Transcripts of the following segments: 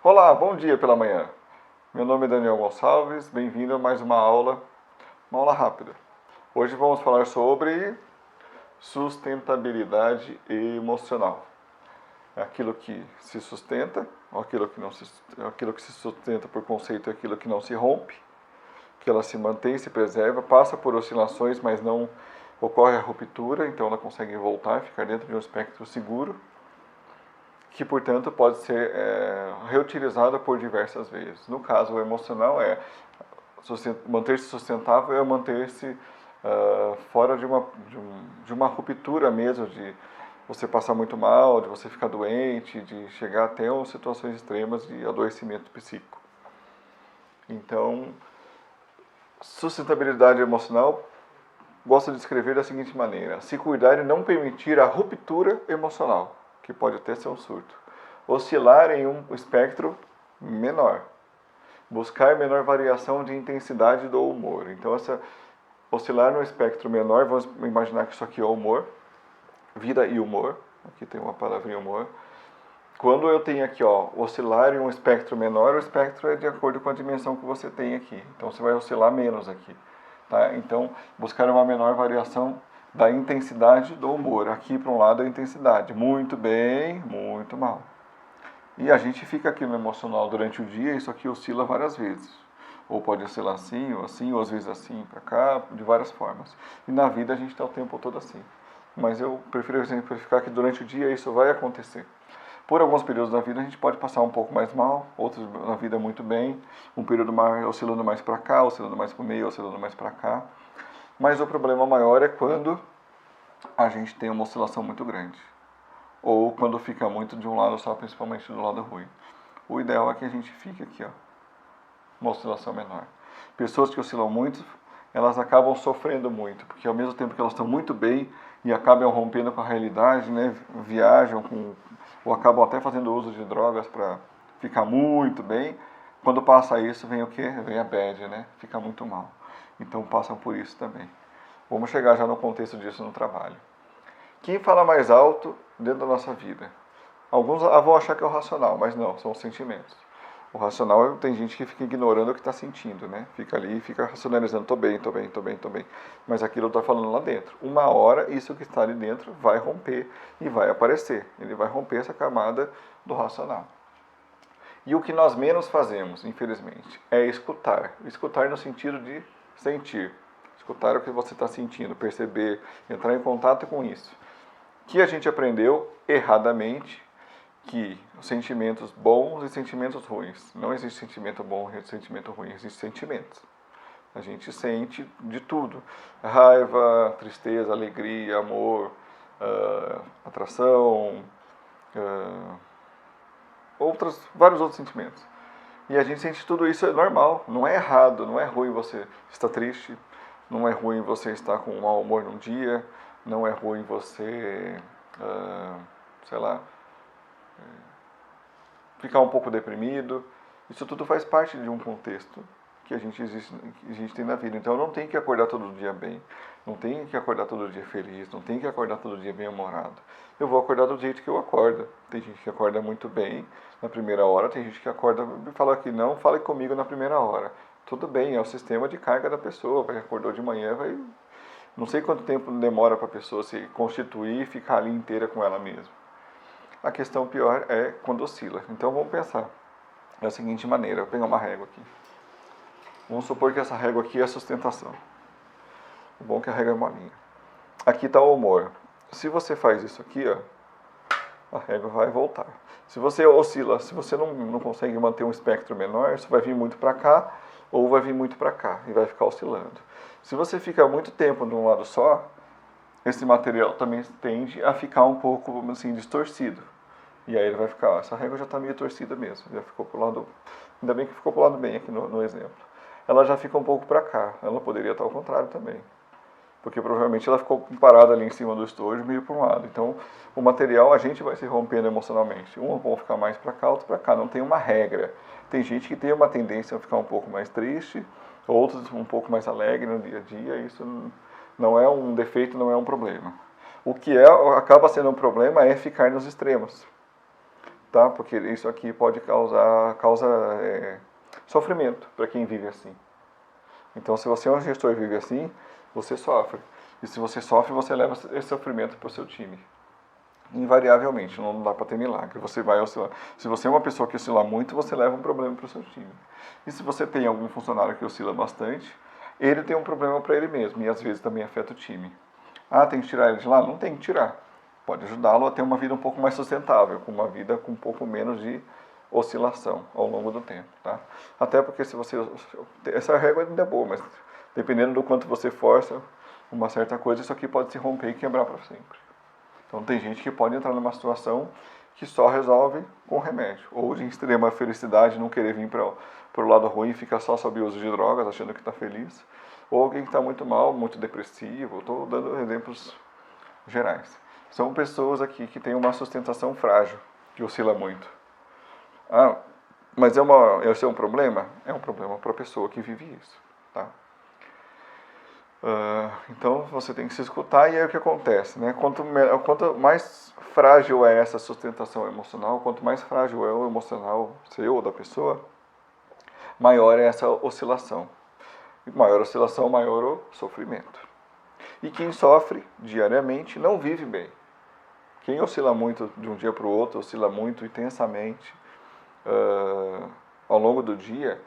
Olá, bom dia pela manhã. Meu nome é Daniel Gonçalves, bem-vindo a mais uma aula rápida. Hoje vamos falar sobre sustentabilidade emocional. É aquilo que se sustenta, ou aquilo que se sustenta por conceito é aquilo que não se rompe, que ela se mantém, se preserva, passa por oscilações, mas não ocorre a ruptura, então ela consegue voltar, ficar dentro de um espectro seguro, que, portanto, pode ser reutilizada por diversas vezes. No caso, o emocional é manter-se sustentável, é manter-se fora de uma ruptura mesmo, de você passar muito mal, de você ficar doente, de chegar até situações extremas de adoecimento psíquico. Então, sustentabilidade emocional, gosto de descrever da seguinte maneira: se cuidar e não permitir a ruptura emocional, que pode até ser um surto. Oscilar em um espectro menor. Buscar menor variação de intensidade do humor. Então, oscilar no espectro menor, vamos imaginar que isso aqui é humor, vida e humor. Aqui tem uma palavrinha humor. Quando eu tenho aqui, oscilar em um espectro menor, o espectro é de acordo com a dimensão que você tem aqui. Então, você vai oscilar menos aqui. Tá? Então, buscar uma menor variação da intensidade do humor. Aqui, para um lado, é a intensidade. Muito bem, muito mal. E a gente fica aqui no emocional durante o dia, isso aqui oscila várias vezes. Ou pode oscilar assim, ou às vezes assim para cá, de várias formas. E na vida a gente está o tempo todo assim. Mas eu prefiro exemplificar que durante o dia isso vai acontecer. Por alguns períodos da vida a gente pode passar um pouco mais mal, outros na vida muito bem, um período oscilando mais para cá, oscilando mais para o meio, oscilando mais para cá. Mas o problema maior é quando a gente tem uma oscilação muito grande. Ou quando fica muito de um lado só, principalmente do lado ruim. O ideal é que a gente fique aqui, uma oscilação menor. Pessoas que oscilam muito, elas acabam sofrendo muito, porque ao mesmo tempo que elas estão muito bem e acabam rompendo com a realidade, né, viajam ou acabam até fazendo uso de drogas para ficar muito bem, quando passa isso vem o quê? Vem a bad, né? Fica muito mal. Então passam por isso também. Vamos chegar já no contexto disso no trabalho. Quem fala mais alto dentro da nossa vida? Alguns vão achar que é o racional, mas não, são os sentimentos. O racional, tem gente que fica ignorando o que está sentindo, né? Fica ali e fica racionalizando, tô bem. Mas aquilo está falando lá dentro. Uma hora, isso que está ali dentro vai romper e vai aparecer. Ele vai romper essa camada do racional. E o que nós menos fazemos, infelizmente, é escutar. Escutar no sentido de sentir. Escutar o que você está sentindo, perceber, entrar em contato com isso. Que a gente aprendeu erradamente que sentimentos bons e sentimentos ruins. Não existe sentimento bom e sentimento ruim, existem sentimentos. A gente sente de tudo: raiva, tristeza, alegria, amor, atração, vários outros sentimentos. E a gente sente tudo isso, é normal, não é errado, não é ruim você estar triste, não é ruim você estar com um mau humor num dia, não é ruim você, ficar um pouco deprimido. Isso tudo faz parte de um contexto que a gente tem na vida. Então eu não tenho que acordar todo dia bem, não tenho que acordar todo dia feliz, não tenho que acordar todo dia bem-humorado. Eu vou acordar do jeito que eu acordo. Tem gente que acorda muito bem na primeira hora, tem gente que acorda e fala que não, fale comigo na primeira hora. Tudo bem, é o sistema de carga da pessoa. Acordou de manhã, não sei quanto tempo demora para a pessoa se constituir e ficar ali inteira com ela mesma. A questão pior é quando oscila. Então vamos pensar da seguinte maneira: eu vou pegar uma régua aqui. Vamos supor que essa régua aqui é a sustentação. O bom é que a régua é molinha. Aqui está o humor. Se você faz isso aqui, a régua vai voltar. Se você oscila, se você não consegue manter um espectro menor, isso vai vir muito para cá ou vai vir muito para cá e vai ficar oscilando. Se você fica muito tempo de um lado só, esse material também tende a ficar um pouco assim distorcido. E aí ele vai ficar, essa régua já está meio torcida mesmo, já ficou pro lado, ainda bem que ficou pro lado bem aqui no exemplo. Ela já fica um pouco para cá, ela poderia estar ao contrário também. Porque provavelmente ela ficou parada ali em cima do estojo, meio para um lado. Então, o material, a gente vai se rompendo emocionalmente. Um vão ficar mais para cá, outro para cá. Não tem uma regra. Tem gente que tem uma tendência a ficar um pouco mais triste, outros um pouco mais alegre no dia a dia. Isso não é um defeito, não é um problema. O que acaba sendo um problema é ficar nos extremos. tá? Porque isso aqui pode causa sofrimento para quem vive assim. Então, se você é um gestor e vive assim, você sofre. E se você sofre, você leva esse sofrimento para o seu time. Invariavelmente, não dá para ter milagre. Você vai oscilar. Se você é uma pessoa que oscila muito, você leva um problema para o seu time. E se você tem algum funcionário que oscila bastante, ele tem um problema para ele mesmo e às vezes também afeta o time. Ah, tem que tirar ele de lá? Não tem que tirar. Pode ajudá-lo a ter uma vida um pouco mais sustentável, com uma vida com um pouco menos de oscilação ao longo do tempo, tá? Até porque se você... Essa régua ainda é boa, mas dependendo do quanto você força uma certa coisa, isso aqui pode se romper e quebrar para sempre. Então tem gente que pode entrar numa situação que só resolve com remédio. Ou de extrema felicidade, não querer vir para o lado ruim e ficar só sob o uso de drogas, achando que está feliz. Ou alguém que está muito mal, muito depressivo. Estou dando exemplos gerais. São pessoas aqui que têm uma sustentação frágil, que oscila muito. Ah, mas esse é um problema? É um problema para a pessoa que vive isso, tá? Então você tem que se escutar e aí o que acontece, né? Quanto mais frágil é essa sustentação emocional, quanto mais frágil é o emocional seu ou da pessoa, maior é essa oscilação. E maior oscilação, maior o sofrimento. E quem sofre diariamente não vive bem. Quem oscila muito de um dia para o outro, oscila muito intensamente ao longo do dia,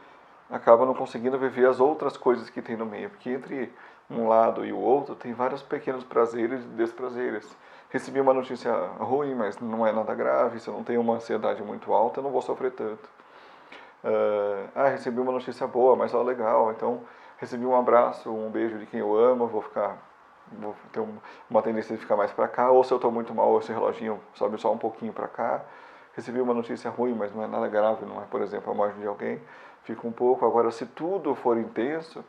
acaba não conseguindo viver as outras coisas que tem no meio. Porque entre um lado e o outro tem vários pequenos prazeres e desprazeres. Recebi uma notícia ruim, mas não é nada grave. Se eu não tenho uma ansiedade muito alta, eu não vou sofrer tanto. Recebi uma notícia boa, mas legal. Então, recebi um abraço, um beijo de quem eu amo, vou ter uma tendência de ficar mais para cá. Ou se eu estou muito mal, esse reloginho sobe só um pouquinho para cá. Recebi uma notícia ruim, mas não é nada grave, não é, por exemplo, a morte de alguém. Fica um pouco. Agora, se tudo for intenso,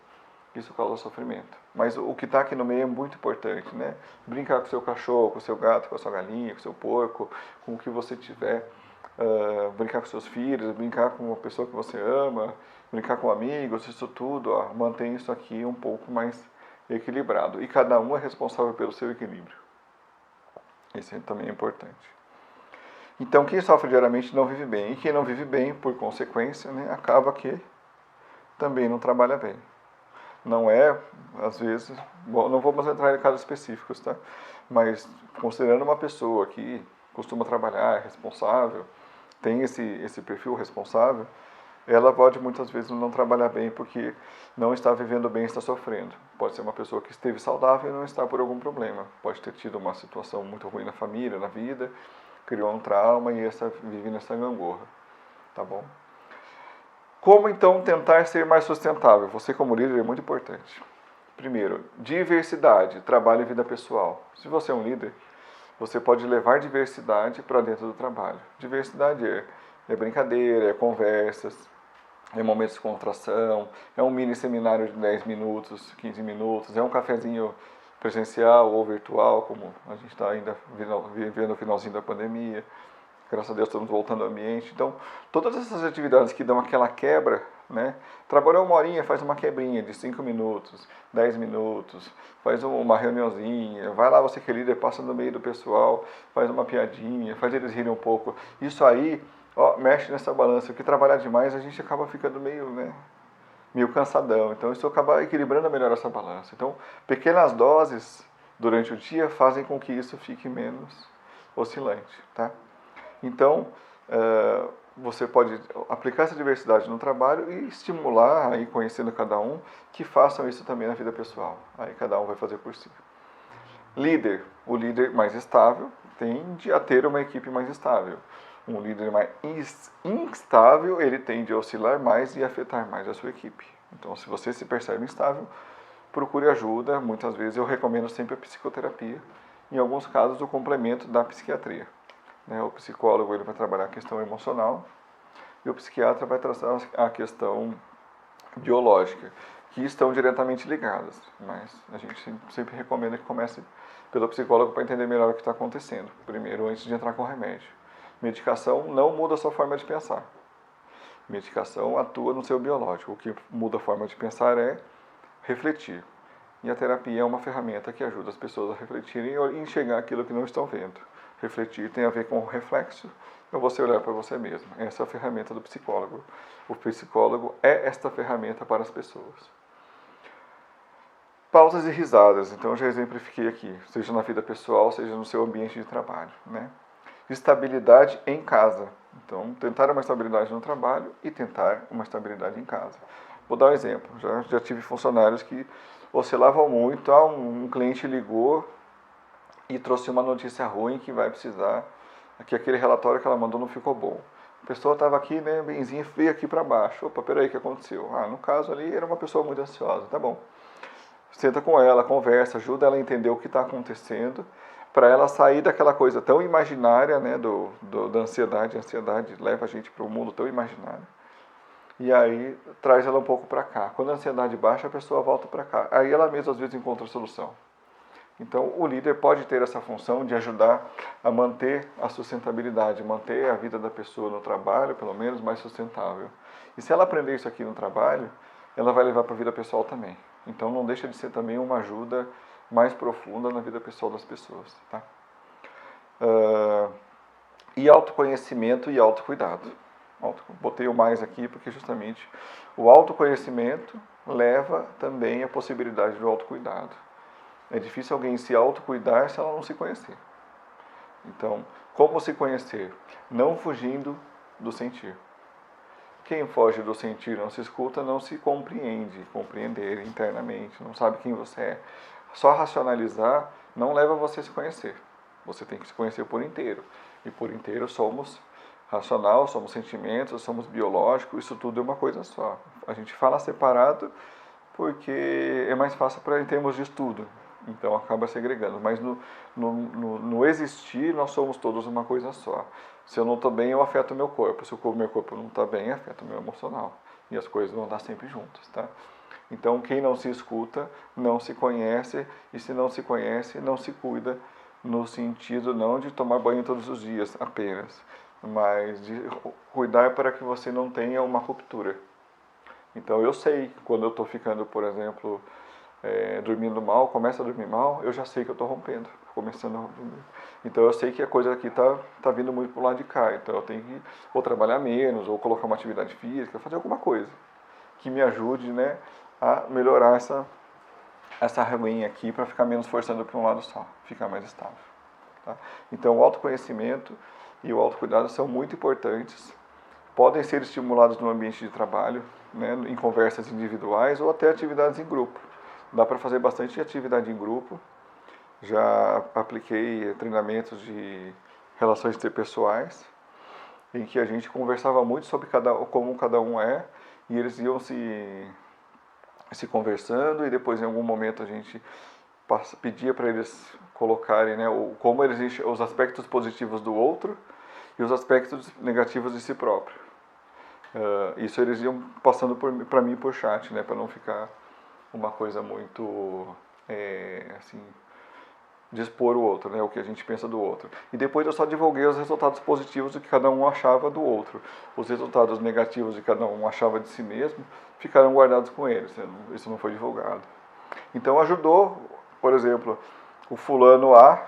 isso causa sofrimento. Mas o que está aqui no meio é muito importante, né? Brincar com o seu cachorro, com o seu gato, com a sua galinha, com o seu porco, com o que você tiver. Brincar com seus filhos, brincar com uma pessoa que você ama, brincar com amigos, isso tudo, mantém isso aqui um pouco mais equilibrado. E cada um é responsável pelo seu equilíbrio. Isso também é importante. Então, quem sofre diariamente não vive bem. E quem não vive bem, por consequência, né, acaba que também não trabalha bem. Não é, às vezes, não vamos entrar em casos específicos, tá? Mas considerando uma pessoa que costuma trabalhar, é responsável, tem esse perfil responsável, ela pode muitas vezes não trabalhar bem porque não está vivendo bem, está sofrendo. Pode ser uma pessoa que esteve saudável e não está por algum problema. Pode ter tido uma situação muito ruim na família, na vida, criou um trauma e vive nessa gangorra, tá bom? Como então tentar ser mais sustentável? Você como líder é muito importante. Primeiro, diversidade, trabalho e vida pessoal. Se você é um líder, você pode levar diversidade para dentro do trabalho. Diversidade é brincadeira, é conversas, é momentos de contração, é um mini seminário de 10 minutos, 15 minutos, é um cafezinho presencial ou virtual, como a gente está ainda vivendo o finalzinho da pandemia. Graças a Deus estamos voltando ao ambiente. Então, todas essas atividades que dão aquela quebra, né? Trabalhou uma horinha, faz uma quebrinha de 5 minutos, 10 minutos, faz uma reuniãozinha, vai lá você que é líder, passa no meio do pessoal, faz uma piadinha, faz eles rirem um pouco. Isso aí, mexe nessa balança. Porque trabalhar demais, a gente acaba ficando meio cansadão. Então, isso acaba equilibrando melhor essa balança. Então, pequenas doses durante o dia fazem com que isso fique menos oscilante, tá? Então, você pode aplicar essa diversidade no trabalho e estimular, aí conhecendo cada um, que façam isso também na vida pessoal. Aí cada um vai fazer por si. Líder. O líder mais estável tende a ter uma equipe mais estável. Um líder mais instável, ele tende a oscilar mais e afetar mais a sua equipe. Então, se você se percebe instável, procure ajuda. Muitas vezes eu recomendo sempre a psicoterapia. Em alguns casos, o complemento da psiquiatria. O psicólogo ele vai trabalhar a questão emocional e o psiquiatra vai tratar a questão biológica, que estão diretamente ligadas. Mas a gente sempre recomenda que comece pelo psicólogo para entender melhor o que está acontecendo, primeiro antes de entrar com remédio. Medicação não muda a sua forma de pensar. Medicação atua no seu biológico. O que muda a forma de pensar é refletir. E a terapia é uma ferramenta que ajuda as pessoas a refletirem e enxergar aquilo que não estão vendo. Refletir tem a ver com reflexo, é você olhar para você mesmo. Essa é a ferramenta do psicólogo. O psicólogo é esta ferramenta para as pessoas. Pausas e risadas, então eu já exemplifiquei aqui, seja na vida pessoal, seja no seu ambiente de trabalho, né? Estabilidade em casa, então tentar uma estabilidade no trabalho e tentar uma estabilidade em casa. Vou dar um exemplo, já tive funcionários que oscilavam muito, um cliente ligou e trouxe uma notícia ruim que vai precisar, que aquele relatório que ela mandou não ficou bom. A pessoa estava aqui, né, benzinha, veio aqui para baixo. Opa, peraí, o que aconteceu? No caso ali, era uma pessoa muito ansiosa, tá bom. Senta com ela, conversa, ajuda ela a entender o que está acontecendo, para ela sair daquela coisa tão imaginária, né, da ansiedade. A ansiedade leva a gente para um mundo tão imaginário. E aí traz ela um pouco para cá. Quando a ansiedade baixa, a pessoa volta para cá. Aí ela mesma às vezes encontra a solução. Então o líder pode ter essa função de ajudar a manter a sustentabilidade, manter a vida da pessoa no trabalho, pelo menos, mais sustentável. E se ela aprender isso aqui no trabalho, ela vai levar para a vida pessoal também. Então não deixa de ser também uma ajuda mais profunda na vida pessoal das pessoas. Tá? E autoconhecimento e autocuidado. Botei o mais aqui porque justamente o autoconhecimento leva também à possibilidade do autocuidado. É difícil alguém se autocuidar se ela não se conhecer. Então, como se conhecer? Não fugindo do sentir. Quem foge do sentir, não se escuta, não se compreende, compreender internamente, não sabe quem você é. Só racionalizar não leva você a se conhecer. Você tem que se conhecer por inteiro. E por inteiro somos racional, somos sentimentos, somos biológicos, isso tudo é uma coisa só. A gente fala separado porque é mais fácil em termos de estudo. Então acaba segregando. Mas no existir, nós somos todos uma coisa só. Se eu não estou bem, eu afeto o meu corpo. Se o meu corpo não está bem, afeta o meu emocional. E as coisas vão estar sempre juntas, tá? Então quem não se escuta, não se conhece. E se não se conhece, não se cuida. No sentido não de tomar banho todos os dias apenas, mas de cuidar para que você não tenha uma ruptura. Então eu sei, quando eu estou ficando, por exemplo, dormindo mal, começa a dormir mal, eu já sei que eu estou rompendo, começando a romper. Então eu sei que a coisa aqui tá vindo muito pro lado de cá, então eu tenho que ou trabalhar menos, ou colocar uma atividade física, fazer alguma coisa que me ajude, né, a melhorar essa reguinha aqui para ficar menos forçando para um lado só, ficar mais estável. Tá? Então o autoconhecimento e o autocuidado são muito importantes, podem ser estimulados no ambiente de trabalho, né, em conversas individuais ou até atividades em grupo. Dá para fazer bastante atividade em grupo. Já apliquei treinamentos de relações interpessoais, em que a gente conversava muito sobre como cada um é, e eles iam se conversando, e depois em algum momento a gente pedia para eles colocarem, né, como eles os aspectos positivos do outro e os aspectos negativos de si próprio. Isso eles iam passando para mim por chat, né, para não ficar uma coisa muito assim, de expor o outro, né, o que a gente pensa do outro. E depois eu só divulguei os resultados positivos do que cada um achava do outro. Os resultados negativos de cada um achava de si mesmo ficaram guardados com eles. Isso não foi divulgado. Então ajudou, por exemplo, o fulano A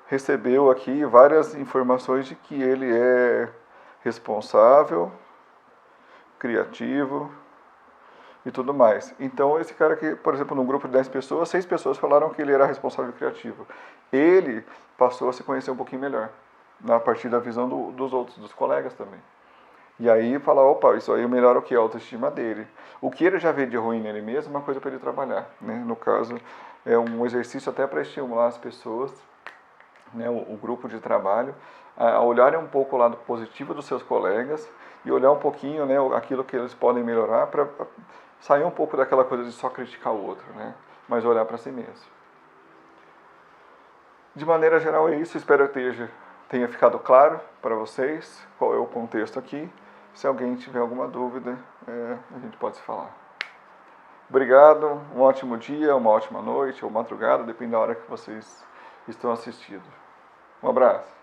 recebeu aqui várias informações de que ele é responsável, criativo e tudo mais. Então esse cara aqui, por exemplo, num grupo de 10 pessoas, 6 pessoas falaram que ele era responsável e criativo. Ele passou a se conhecer um pouquinho melhor, a partir da visão dos outros, dos colegas também. E aí falar, opa, isso aí melhora o que? A autoestima dele. O que ele já vê de ruim nele mesmo é uma coisa para ele trabalhar. Né? No caso, é um exercício até para estimular as pessoas, né, o grupo de trabalho, a olharem um pouco o lado positivo dos seus colegas e olhar um pouquinho, né, aquilo que eles podem melhorar para sair um pouco daquela coisa de só criticar o outro, né, mas olhar para si mesmo. De maneira geral é isso, espero que tenha ficado claro para vocês qual é o contexto aqui. Se alguém tiver alguma dúvida, a gente pode se falar. Obrigado, um ótimo dia, uma ótima noite ou madrugada, depende da hora que vocês estão assistindo. Um abraço.